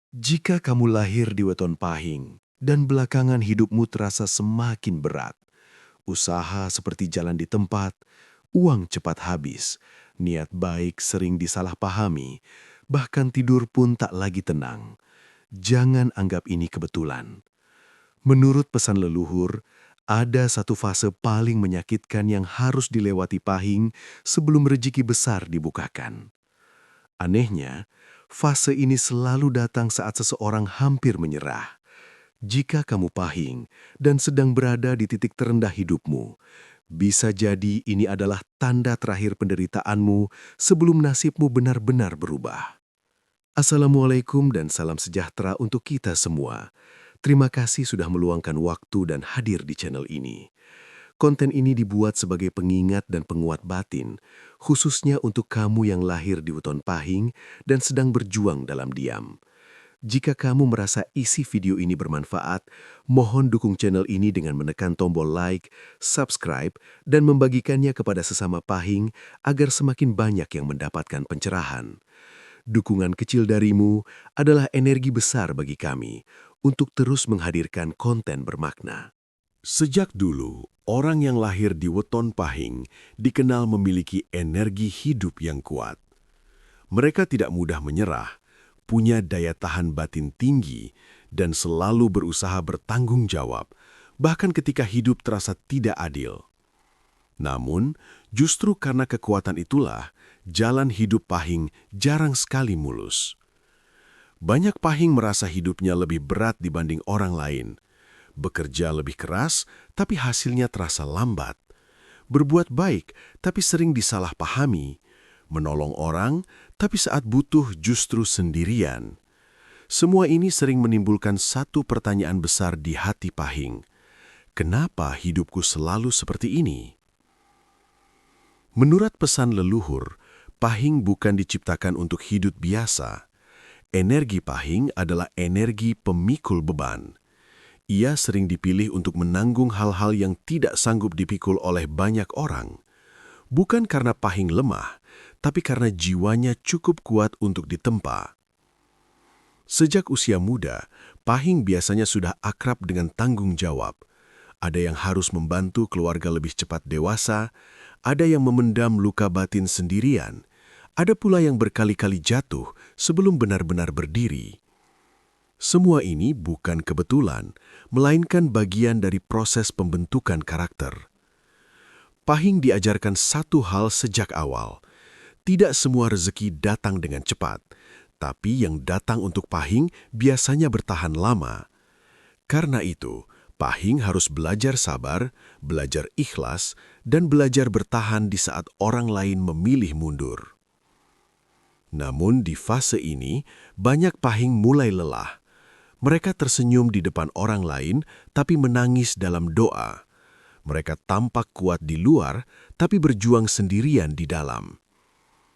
Jika kamu lahir di weton pahing dan belakangan hidupmu terasa semakin berat, usaha seperti jalan di tempat, uang cepat habis, niat baik sering disalahpahami, bahkan tidur pun tak lagi tenang. Jangan anggap ini kebetulan. Menurut pesan leluhur, ada satu fase paling menyakitkan yang harus dilewati pahing sebelum rezeki besar dibukakan. Anehnya, fase ini selalu datang saat seseorang hampir menyerah. Jika kamu pahing dan sedang berada di titik terendah hidupmu, bisa jadi ini adalah tanda terakhir penderitaanmu sebelum nasibmu benar-benar berubah. Assalamualaikum dan salam sejahtera untuk kita semua. Terima kasih sudah meluangkan waktu dan hadir di channel ini. Konten ini dibuat sebagai pengingat dan penguat batin, khususnya untuk kamu yang lahir di weton pahing dan sedang berjuang dalam diam. Jika kamu merasa isi video ini bermanfaat, mohon dukung channel ini dengan menekan tombol like, subscribe, dan membagikannya kepada sesama pahing agar semakin banyak yang mendapatkan pencerahan. Dukungan kecil darimu adalah energi besar bagi kami untuk terus menghadirkan konten bermakna. Sejak dulu, orang yang lahir di weton pahing dikenal memiliki energi hidup yang kuat. Mereka tidak mudah menyerah, punya daya tahan batin tinggi, dan selalu berusaha bertanggung jawab, bahkan ketika hidup terasa tidak adil. Namun, justru karena kekuatan itulah, jalan hidup pahing jarang sekali mulus. Banyak pahing merasa hidupnya lebih berat dibanding orang lain. Bekerja lebih keras, tapi hasilnya terasa lambat. Berbuat baik, tapi sering disalahpahami. Menolong orang, tapi saat butuh justru sendirian. Semua ini sering menimbulkan satu pertanyaan besar di hati pahing. Kenapa hidupku selalu seperti ini? Menurut pesan leluhur, pahing bukan diciptakan untuk hidup biasa. Energi pahing adalah energi pemikul beban. Ia sering dipilih untuk menanggung hal-hal yang tidak sanggup dipikul oleh banyak orang. Bukan karena pahing lemah, tapi karena jiwanya cukup kuat untuk ditempa. Sejak usia muda, pahing biasanya sudah akrab dengan tanggung jawab. Ada yang harus membantu keluarga lebih cepat dewasa, ada yang memendam luka batin sendirian, ada pula yang berkali-kali jatuh sebelum benar-benar berdiri. Semua ini bukan kebetulan, melainkan bagian dari proses pembentukan karakter. Pahing diajarkan satu hal sejak awal. Tidak semua rezeki datang dengan cepat, tapi yang datang untuk pahing biasanya bertahan lama. Karena itu, pahing harus belajar sabar, belajar ikhlas, dan belajar bertahan di saat orang lain memilih mundur. Namun di fase ini, banyak pahing mulai lelah. Mereka tersenyum di depan orang lain, tapi menangis dalam doa. Mereka tampak kuat di luar, tapi berjuang sendirian di dalam.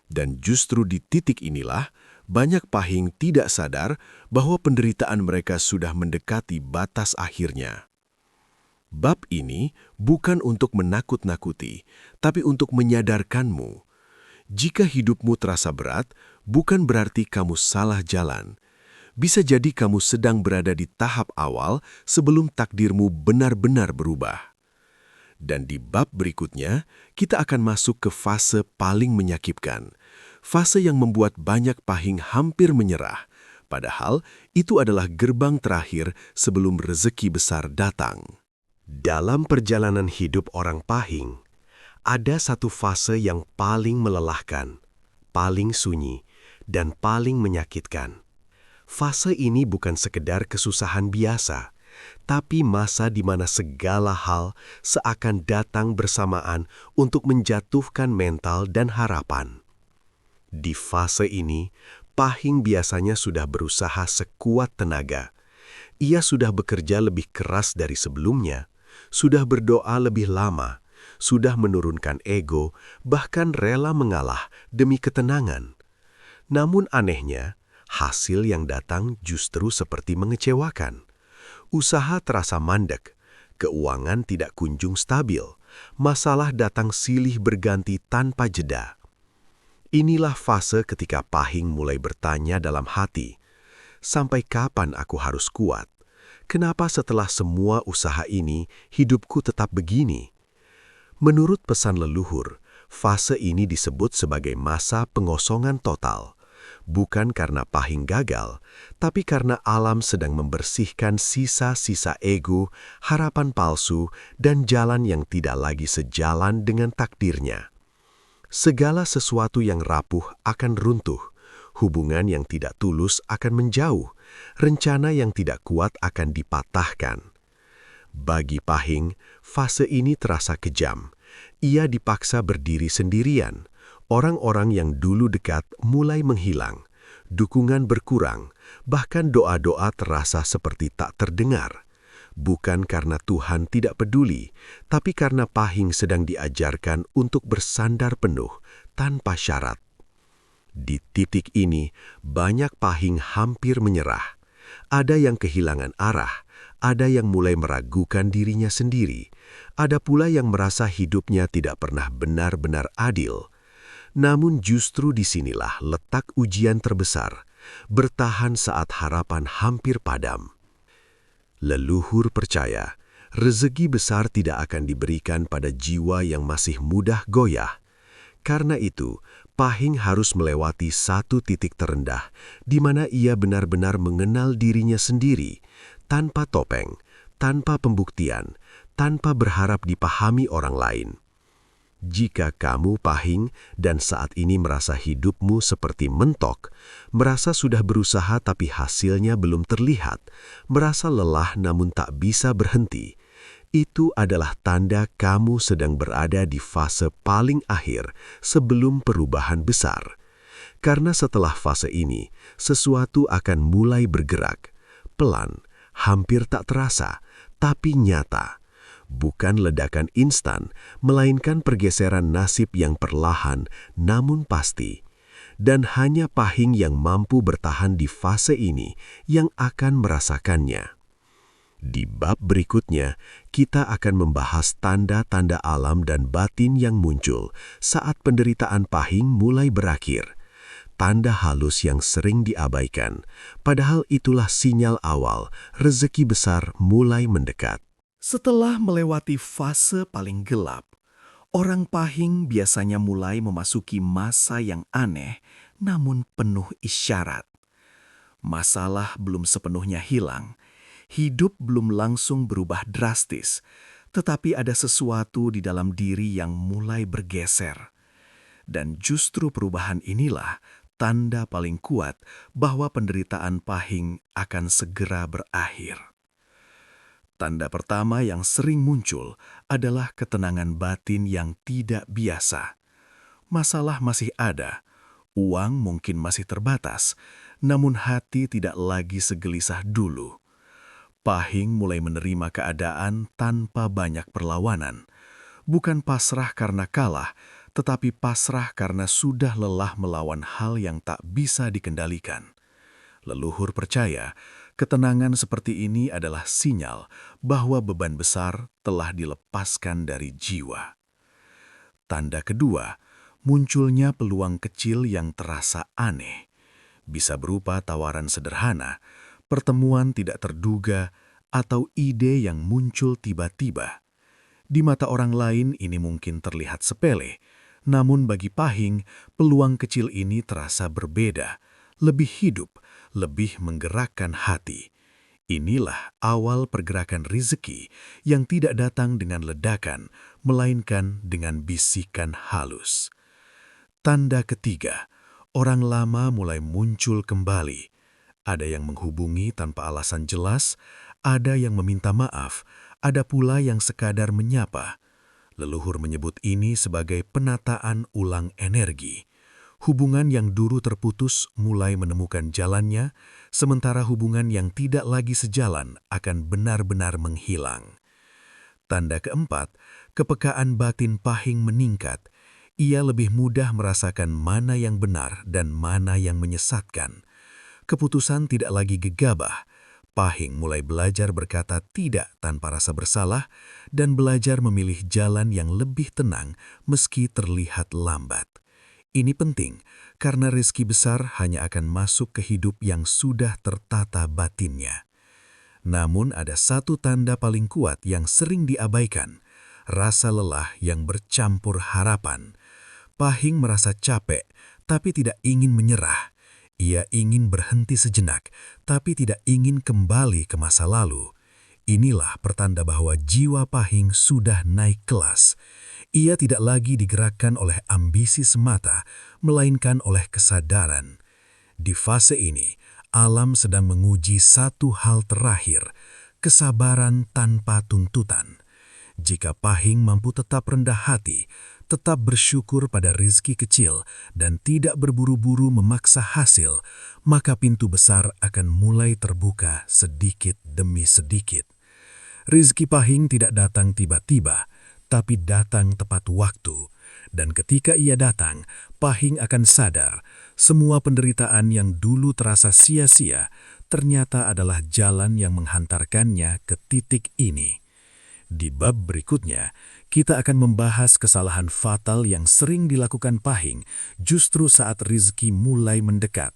Dan justru di titik inilah, banyak pahing tidak sadar bahwa penderitaan mereka sudah mendekati batas akhirnya. Bab ini bukan untuk menakut-nakuti, tapi untuk menyadarkanmu. Jika hidupmu terasa berat, bukan berarti kamu salah jalan. Bisa jadi kamu sedang berada di tahap awal sebelum takdirmu benar-benar berubah. Dan di bab berikutnya, kita akan masuk ke fase paling menyakitkan. Fase yang membuat banyak pahing hampir menyerah. Padahal itu adalah gerbang terakhir sebelum rezeki besar datang. Dalam perjalanan hidup orang pahing, ada satu fase yang paling melelahkan, paling sunyi, dan paling menyakitkan. Fase ini bukan sekedar kesusahan biasa, tapi masa di mana segala hal seakan datang bersamaan untuk menjatuhkan mental dan harapan. Di fase ini, pahing biasanya sudah berusaha sekuat tenaga. Ia sudah bekerja lebih keras dari sebelumnya, sudah berdoa lebih lama, sudah menurunkan ego, bahkan rela mengalah demi ketenangan. Namun anehnya, hasil yang datang justru seperti mengecewakan. Usaha terasa mandek, keuangan tidak kunjung stabil, masalah datang silih berganti tanpa jeda. Inilah fase ketika pahing mulai bertanya dalam hati, Sampai kapan aku harus kuat? Kenapa setelah semua usaha ini, hidupku tetap begini? Menurut pesan leluhur, fase ini disebut sebagai masa pengosongan total. Bukan karena Pahing gagal, tapi karena alam sedang membersihkan sisa-sisa ego, harapan palsu, dan jalan yang tidak lagi sejalan dengan takdirnya. Segala sesuatu yang rapuh akan runtuh, hubungan yang tidak tulus akan menjauh, rencana yang tidak kuat akan dipatahkan. Bagi Pahing, fase ini terasa kejam. Ia dipaksa berdiri sendirian. Orang-orang yang dulu dekat mulai menghilang. Dukungan berkurang, bahkan doa-doa terasa seperti tak terdengar. Bukan karena Tuhan tidak peduli, tapi karena Pahing sedang diajarkan untuk bersandar penuh, tanpa syarat. Di titik ini, banyak Pahing hampir menyerah. Ada yang kehilangan arah, ada yang mulai meragukan dirinya sendiri, ada pula yang merasa hidupnya tidak pernah benar-benar adil. Namun justru disinilah letak ujian terbesar, bertahan saat harapan hampir padam. Leluhur percaya, rezeki besar tidak akan diberikan pada jiwa yang masih mudah goyah. Karena itu, Pahing harus melewati satu titik terendah, di mana ia benar-benar mengenal dirinya sendiri, tanpa topeng, tanpa pembuktian, tanpa berharap dipahami orang lain. Jika kamu Pahing dan saat ini merasa hidupmu seperti mentok, merasa sudah berusaha tapi hasilnya belum terlihat, merasa lelah namun tak bisa berhenti, itu adalah tanda kamu sedang berada di fase paling akhir sebelum perubahan besar. Karena setelah fase ini, sesuatu akan mulai bergerak. Pelan, hampir tak terasa, tapi nyata. Bukan ledakan instan, melainkan pergeseran nasib yang perlahan namun pasti. Dan hanya Pahing yang mampu bertahan di fase ini yang akan merasakannya. Di bab berikutnya, kita akan membahas tanda-tanda alam dan batin yang muncul saat penderitaan Pahing mulai berakhir. Tanda halus yang sering diabaikan, padahal itulah sinyal awal rezeki besar mulai mendekat. Setelah melewati fase paling gelap, orang Pahing biasanya mulai memasuki masa yang aneh namun penuh isyarat. Masalah belum sepenuhnya hilang, hidup belum langsung berubah drastis, tetapi ada sesuatu di dalam diri yang mulai bergeser. Dan justru perubahan inilah tanda paling kuat bahwa penderitaan Pahing akan segera berakhir. Tanda pertama yang sering muncul adalah ketenangan batin yang tidak biasa. Masalah masih ada, uang mungkin masih terbatas, namun hati tidak lagi segelisah dulu. Pahing mulai menerima keadaan tanpa banyak perlawanan. Bukan pasrah karena kalah, tetapi pasrah karena sudah lelah melawan hal yang tak bisa dikendalikan. Leluhur percaya, ketenangan seperti ini adalah sinyal bahwa beban besar telah dilepaskan dari jiwa. Tanda kedua, munculnya peluang kecil yang terasa aneh. Bisa berupa tawaran sederhana, pertemuan tidak terduga, atau ide yang muncul tiba-tiba. Di mata orang lain ini mungkin terlihat sepele, namun bagi Pahing, peluang kecil ini terasa berbeda, lebih hidup, lebih menggerakkan hati. Inilah awal pergerakan rezeki yang tidak datang dengan ledakan, melainkan dengan bisikan halus. Tanda ketiga, orang lama mulai muncul kembali. Ada yang menghubungi tanpa alasan jelas, ada yang meminta maaf, ada pula yang sekadar menyapa. Leluhur menyebut ini sebagai penataan ulang energi. Hubungan yang dulu terputus mulai menemukan jalannya, sementara hubungan yang tidak lagi sejalan akan benar-benar menghilang. Tanda keempat, kepekaan batin Pahing meningkat. Ia lebih mudah merasakan mana yang benar dan mana yang menyesatkan. Keputusan tidak lagi gegabah. Pahing mulai belajar berkata tidak tanpa rasa bersalah dan belajar memilih jalan yang lebih tenang meski terlihat lambat. Ini penting karena rezeki besar hanya akan masuk ke hidup yang sudah tertata batinnya. Namun ada satu tanda paling kuat yang sering diabaikan, rasa lelah yang bercampur harapan. Pahing merasa capek, tapi tidak ingin menyerah. Ia ingin berhenti sejenak, tapi tidak ingin kembali ke masa lalu. Inilah pertanda bahwa jiwa Pahing sudah naik kelas. Ia tidak lagi digerakkan oleh ambisi semata, melainkan oleh kesadaran. Di fase ini, alam sedang menguji satu hal terakhir, kesabaran tanpa tuntutan. Jika Pahing mampu tetap rendah hati, tetap bersyukur pada rizki kecil, dan tidak berburu-buru memaksa hasil, maka pintu besar akan mulai terbuka sedikit demi sedikit. Rizki Pahing tidak datang tiba-tiba, tapi datang tepat waktu. Dan ketika ia datang, Pahing akan sadar, semua penderitaan yang dulu terasa sia-sia, ternyata adalah jalan yang menghantarkannya ke titik ini. Di bab berikutnya, kita akan membahas kesalahan fatal yang sering dilakukan Pahing justru saat rizki mulai mendekat.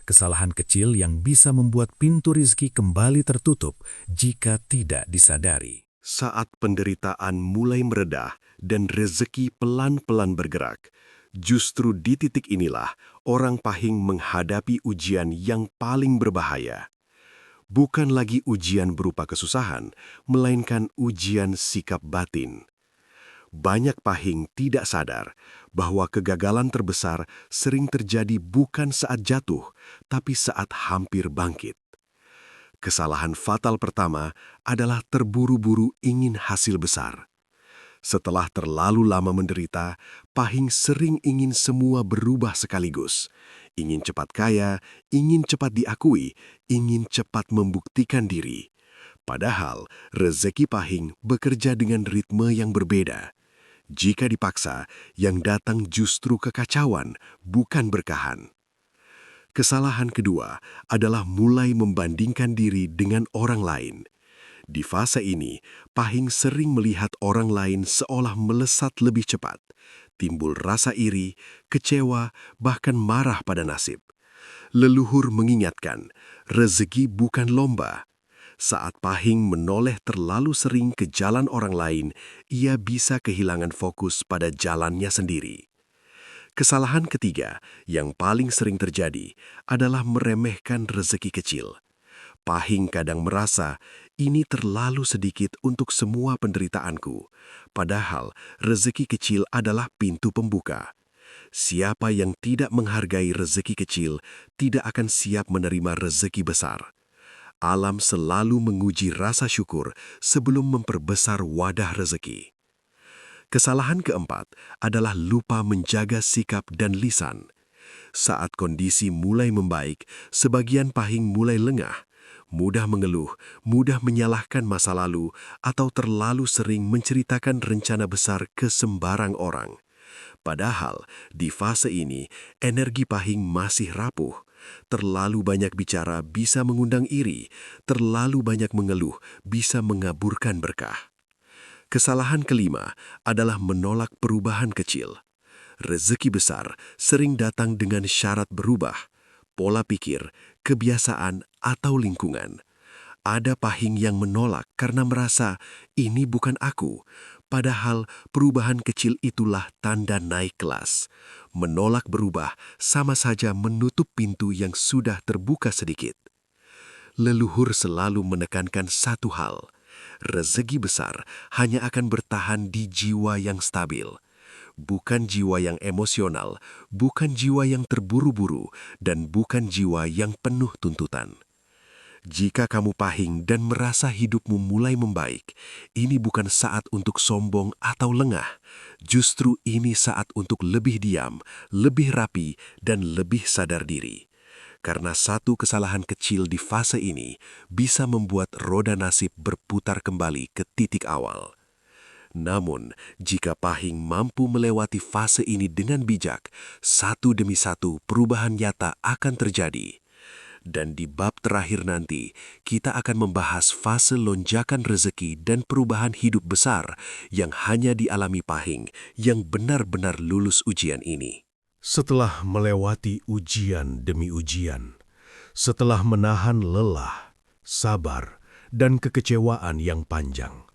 Kesalahan kecil yang bisa membuat pintu rizki kembali tertutup jika tidak disadari. Saat penderitaan mulai meredah dan rezeki pelan-pelan bergerak, justru di titik inilah orang Pahing menghadapi ujian yang paling berbahaya. Bukan lagi ujian berupa kesusahan, melainkan ujian sikap batin. Banyak Pahing tidak sadar bahwa kegagalan terbesar sering terjadi bukan saat jatuh, tapi saat hampir bangkit. Kesalahan fatal pertama adalah terburu-buru ingin hasil besar. Setelah terlalu lama menderita, Pahing sering ingin semua berubah sekaligus. Ingin cepat kaya, ingin cepat diakui, ingin cepat membuktikan diri. Padahal, rezeki Pahing bekerja dengan ritme yang berbeda. Jika dipaksa, yang datang justru kekacauan, bukan berkahan. Kesalahan kedua adalah mulai membandingkan diri dengan orang lain. Di fase ini, Pahing sering melihat orang lain seolah melesat lebih cepat. Timbul rasa iri, kecewa, bahkan marah pada nasib. Leluhur mengingatkan, rezeki bukan lomba. Saat Pahing menoleh terlalu sering ke jalan orang lain, ia bisa kehilangan fokus pada jalannya sendiri. Kesalahan ketiga yang paling sering terjadi adalah meremehkan rezeki kecil. Pahing kadang merasa ini terlalu sedikit untuk semua penderitaanku, padahal rezeki kecil adalah pintu pembuka. Siapa yang tidak menghargai rezeki kecil tidak akan siap menerima rezeki besar. Alam selalu menguji rasa syukur sebelum memperbesar wadah rezeki. Kesalahan keempat adalah lupa menjaga sikap dan lisan. Saat kondisi mulai membaik, sebagian Pahing mulai lengah, mudah mengeluh, mudah menyalahkan masa lalu, atau terlalu sering menceritakan rencana besar ke sembarang orang. Padahal, di fase ini, energi Pahing masih rapuh. Terlalu banyak bicara bisa mengundang iri, terlalu banyak mengeluh bisa mengaburkan berkah. Kesalahan kelima adalah menolak perubahan kecil. Rezeki besar sering datang dengan syarat berubah, pola pikir, kebiasaan, atau lingkungan. Ada Pahing yang menolak karena merasa ini bukan aku, padahal perubahan kecil itulah tanda naik kelas. Menolak berubah sama saja menutup pintu yang sudah terbuka sedikit. Leluhur selalu menekankan satu hal, rezeki besar hanya akan bertahan di jiwa yang stabil. Bukan jiwa yang emosional, bukan jiwa yang terburu-buru, dan bukan jiwa yang penuh tuntutan. Jika kamu Pahing dan merasa hidupmu mulai membaik, ini bukan saat untuk sombong atau lengah. Justru ini saat untuk lebih diam, lebih rapi, dan lebih sadar diri. Karena satu kesalahan kecil di fase ini bisa membuat roda nasib berputar kembali ke titik awal. Namun, jika Pahing mampu melewati fase ini dengan bijak, satu demi satu perubahan nyata akan terjadi. Dan di bab terakhir nanti, kita akan membahas fase lonjakan rezeki dan perubahan hidup besar yang hanya dialami Pahing yang benar-benar lulus ujian ini. Setelah melewati ujian demi ujian, setelah menahan lelah, sabar, dan kekecewaan yang panjang,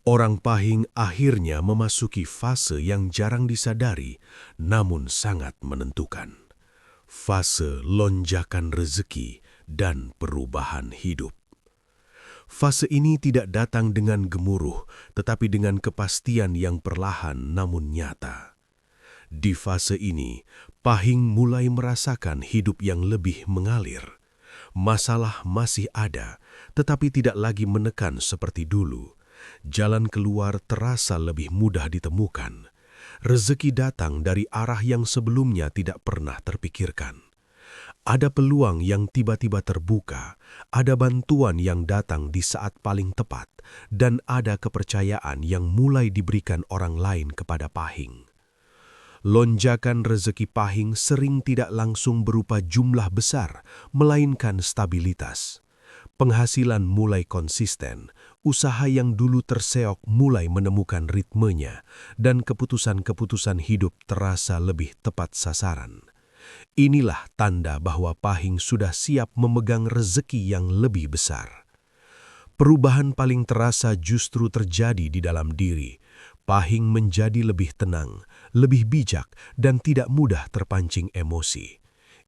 orang Pahing akhirnya memasuki fase yang jarang disadari namun sangat menentukan. Fase lonjakan rezeki dan perubahan hidup. Fase ini tidak datang dengan gemuruh, tetapi dengan kepastian yang perlahan namun nyata. Di fase ini, Pahing mulai merasakan hidup yang lebih mengalir. Masalah masih ada, tetapi tidak lagi menekan seperti dulu. Jalan keluar terasa lebih mudah ditemukan. Rezeki datang dari arah yang sebelumnya tidak pernah terpikirkan. Ada peluang yang tiba-tiba terbuka, ada bantuan yang datang di saat paling tepat, dan ada kepercayaan yang mulai diberikan orang lain kepada Pahing. Lonjakan rezeki Pahing sering tidak langsung berupa jumlah besar, melainkan stabilitas. Penghasilan mulai konsisten, usaha yang dulu terseok mulai menemukan ritmenya, dan keputusan-keputusan hidup terasa lebih tepat sasaran. Inilah tanda bahwa Pahing sudah siap memegang rezeki yang lebih besar. Perubahan paling terasa justru terjadi di dalam diri. Pahing menjadi lebih tenang, lebih bijak, dan tidak mudah terpancing emosi.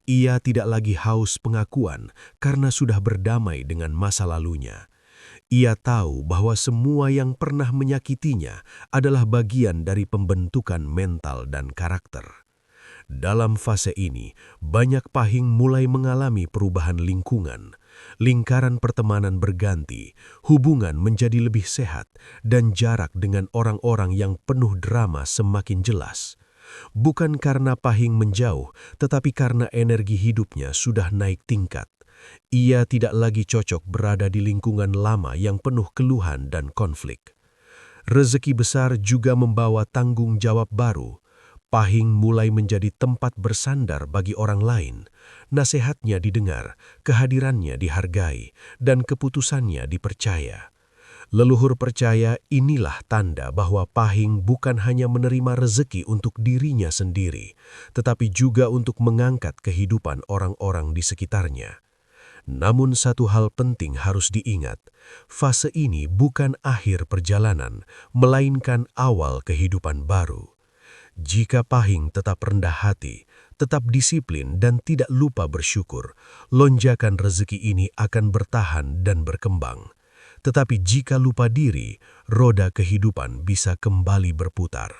Ia tidak lagi haus pengakuan karena sudah berdamai dengan masa lalunya. Ia tahu bahwa semua yang pernah menyakitinya adalah bagian dari pembentukan mental dan karakter. Dalam fase ini, banyak Pahing mulai mengalami perubahan lingkungan. Lingkaran pertemanan berganti, hubungan menjadi lebih sehat, dan jarak dengan orang-orang yang penuh drama semakin jelas. Bukan karena Pahing menjauh, tetapi karena energi hidupnya sudah naik tingkat. Ia tidak lagi cocok berada di lingkungan lama yang penuh keluhan dan konflik. Rezeki besar juga membawa tanggung jawab baru. Pahing mulai menjadi tempat bersandar bagi orang lain. Nasihatnya didengar, kehadirannya dihargai, dan keputusannya dipercaya. Leluhur percaya inilah tanda bahwa Pahing bukan hanya menerima rezeki untuk dirinya sendiri, tetapi juga untuk mengangkat kehidupan orang-orang di sekitarnya. Namun satu hal penting harus diingat, fase ini bukan akhir perjalanan, melainkan awal kehidupan baru. Jika Pahing tetap rendah hati, tetap disiplin dan tidak lupa bersyukur, lonjakan rezeki ini akan bertahan dan berkembang. Tetapi jika lupa diri, roda kehidupan bisa kembali berputar.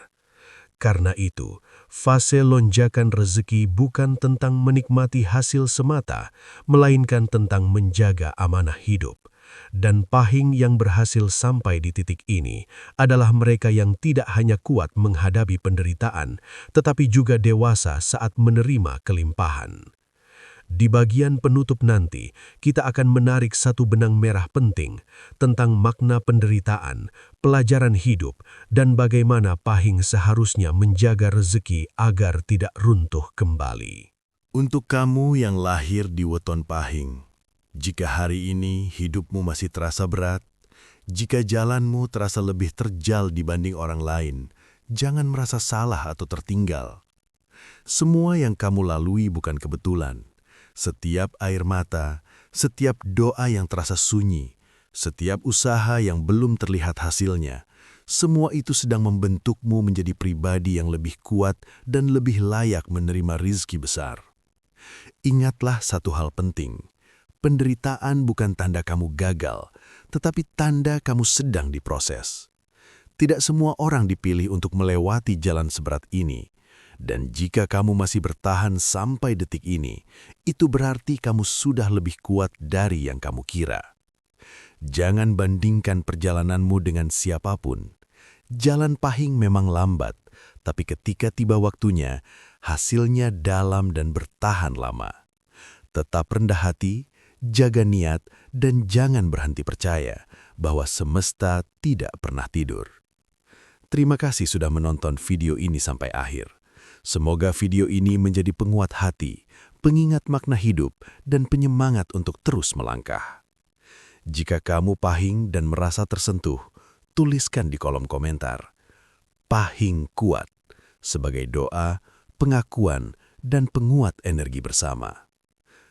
Karena itu, fase lonjakan rezeki bukan tentang menikmati hasil semata, melainkan tentang menjaga amanah hidup. Dan Pahing yang berhasil sampai di titik ini adalah mereka yang tidak hanya kuat menghadapi penderitaan, tetapi juga dewasa saat menerima kelimpahan. Di bagian penutup nanti, kita akan menarik satu benang merah penting tentang makna penderitaan, pelajaran hidup, dan bagaimana Pahing seharusnya menjaga rezeki agar tidak runtuh kembali. Untuk kamu yang lahir di weton Pahing, jika hari ini hidupmu masih terasa berat, jika jalanmu terasa lebih terjal dibanding orang lain, jangan merasa salah atau tertinggal. Semua yang kamu lalui bukan kebetulan. Setiap air mata, setiap doa yang terasa sunyi, setiap usaha yang belum terlihat hasilnya, semua itu sedang membentukmu menjadi pribadi yang lebih kuat dan lebih layak menerima rizki besar. Ingatlah satu hal penting. Penderitaan bukan tanda kamu gagal, tetapi tanda kamu sedang diproses. Tidak semua orang dipilih untuk melewati jalan seberat ini. Dan jika kamu masih bertahan sampai detik ini, itu berarti kamu sudah lebih kuat dari yang kamu kira. Jangan bandingkan perjalananmu dengan siapapun. Jalan Pahing memang lambat, tapi ketika tiba waktunya, hasilnya dalam dan bertahan lama. Tetap rendah hati, jaga niat, dan jangan berhenti percaya bahwa semesta tidak pernah tidur. Terima kasih sudah menonton video ini sampai akhir. Semoga video ini menjadi penguat hati, pengingat makna hidup, dan penyemangat untuk terus melangkah. Jika kamu Pahing dan merasa tersentuh, tuliskan di kolom komentar. Pahing kuat, sebagai doa, pengakuan, dan penguat energi bersama.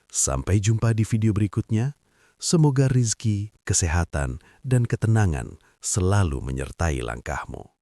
Sampai jumpa di video berikutnya. Semoga rizki, kesehatan, dan ketenangan selalu menyertai langkahmu.